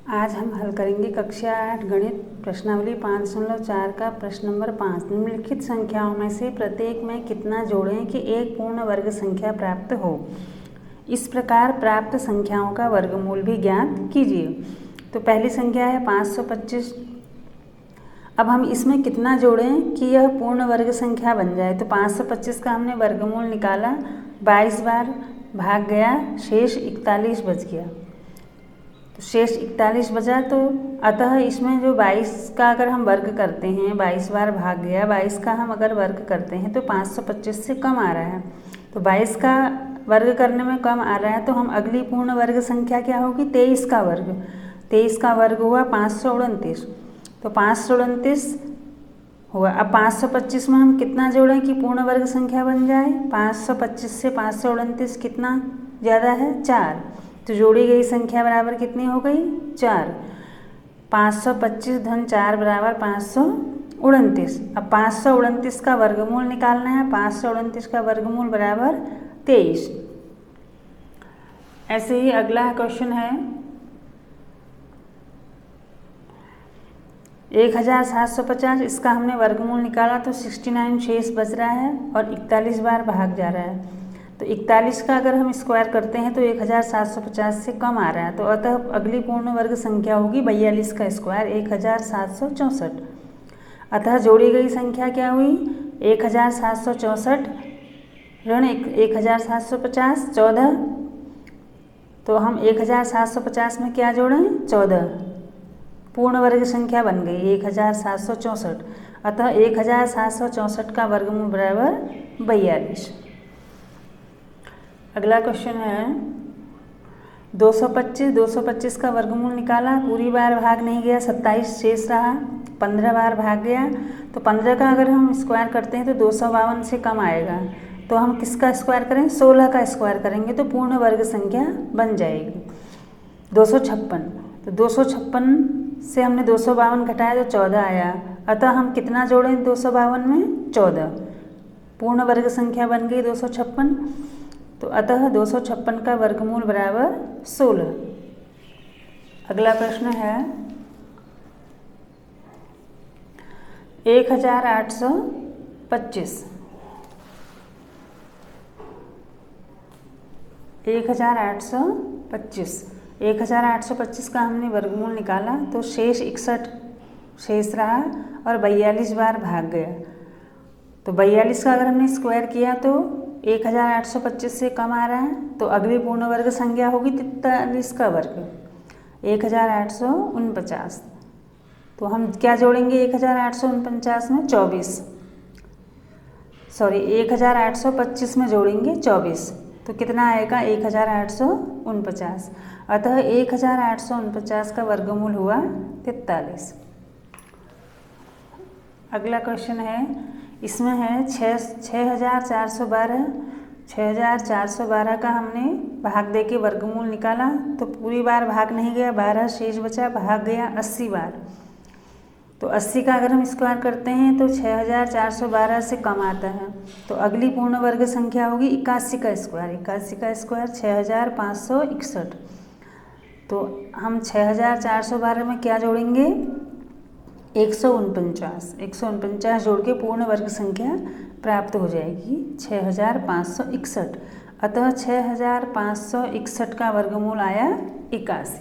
आज हम हल करेंगे कक्षा 8 गणित प्रश्नावली 5.4 का प्रश्न नंबर 5। निम्नलिखित संख्याओं में से प्रत्येक में कितना जोड़ें कि एक पूर्ण वर्ग संख्या प्राप्त हो। इस प्रकार प्राप्त संख्याओं का वर्गमूल भी ज्ञात कीजिए। तो पहली संख्या है 525। अब हम इसमें कितना जोड़ें कि यह पूर्ण वर्ग संख्या बन जाए। तो 525 का हमने वर्गमूल निकाला, 22 बार भाग गया, शेष 41 बच गया। तो शेष 41 बचा, तो अतः इसमें जो 22 का अगर हम वर्ग करते हैं, 22 बार भाग गया, 22 का हम अगर वर्ग करते हैं तो 525 से कम आ रहा है। तो 22 का वर्ग करने में कम आ रहा है, तो हम अगली पूर्ण वर्ग संख्या क्या होगी, 23 का वर्ग। 23 का वर्ग हुआ 529। तो 529 हुआ। अब 525 में हम कितना जोड़ें कि पूर्ण वर्ग संख्या बन जाए। 525 से 529 कितना ज़्यादा है, 4। तो जोड़ी गई संख्या बराबर कितनी हो गई, 4। 525 धन 4 बराबर 529। अब 529 का वर्गमूल निकालना है। 529 का वर्गमूल बराबर 23। ऐसे ही अगला क्वेश्चन है 1750। इसका हमने वर्गमूल निकाला तो 69 शेष बच रहा है और 41 बार भाग जा रहा है। तो 41 का अगर हम स्क्वायर करते हैं तो 1750 से कम आ रहा है। तो अतः अगली पूर्ण वर्ग संख्या होगी 42 का स्क्वायर 1764। अतः जोड़ी गई संख्या क्या हुई, 1764 ऋण 1750 14। तो हम 1750 में क्या जोड़ें, 14। पूर्ण वर्ग संख्या बन गई 1764। अतः 1764 का वर्गमूल बराबर 42। अगला क्वेश्चन है 225 का वर्गमूल निकाला, पूरी बार भाग नहीं गया, 27 शेष रहा, 15 बार भाग गया। तो 15 का अगर हम स्क्वायर करते हैं तो 252 से कम आएगा। तो हम किसका स्क्वायर करें, 16 का स्क्वायर करेंगे तो पूर्ण वर्ग संख्या बन जाएगी 256। तो 256 से हमने 252 घटाया तो 14 आया। अतः हम कितना जोड़ें 252 में, 14। पूर्ण वर्ग संख्या बन गई 256। तो अतः 256 का वर्गमूल बराबर 16। अगला प्रश्न है 1825। 1825 का हमने वर्गमूल निकाला तो शेष 61 शेष रहा और 42 बार भाग गया। तो 42 का अगर हमने स्क्वायर किया तो 1825 से कम आ रहा है। तो अगली पूर्ण वर्ग संख्या होगी 43 का वर्ग 1849। तो हम क्या जोड़ेंगे 1849 में, 24। सॉरी 1825 में जोड़ेंगे 24। तो कितना आएगा 1849। अतः 1849 का वर्गमूल हुआ 43। अगला क्वेश्चन है, इसमें है 6412। 6412 का हमने भाग दे के वर्गमूल निकाला तो पूरी बार भाग नहीं गया, 12 शेष बचा, भाग गया 80 बार। तो 80 का अगर हम स्क्वायर करते हैं तो 6412 से कम आता है। तो अगली पूर्ण वर्ग संख्या होगी 81 का स्क्वायर। 81 का स्क्वायर 6561। तो हम 6412 में क्या जोड़ेंगे, 149 जोड़ के पूर्ण वर्ग संख्या प्राप्त हो जाएगी 6561। अतः 6561 का वर्गमूल आया 81।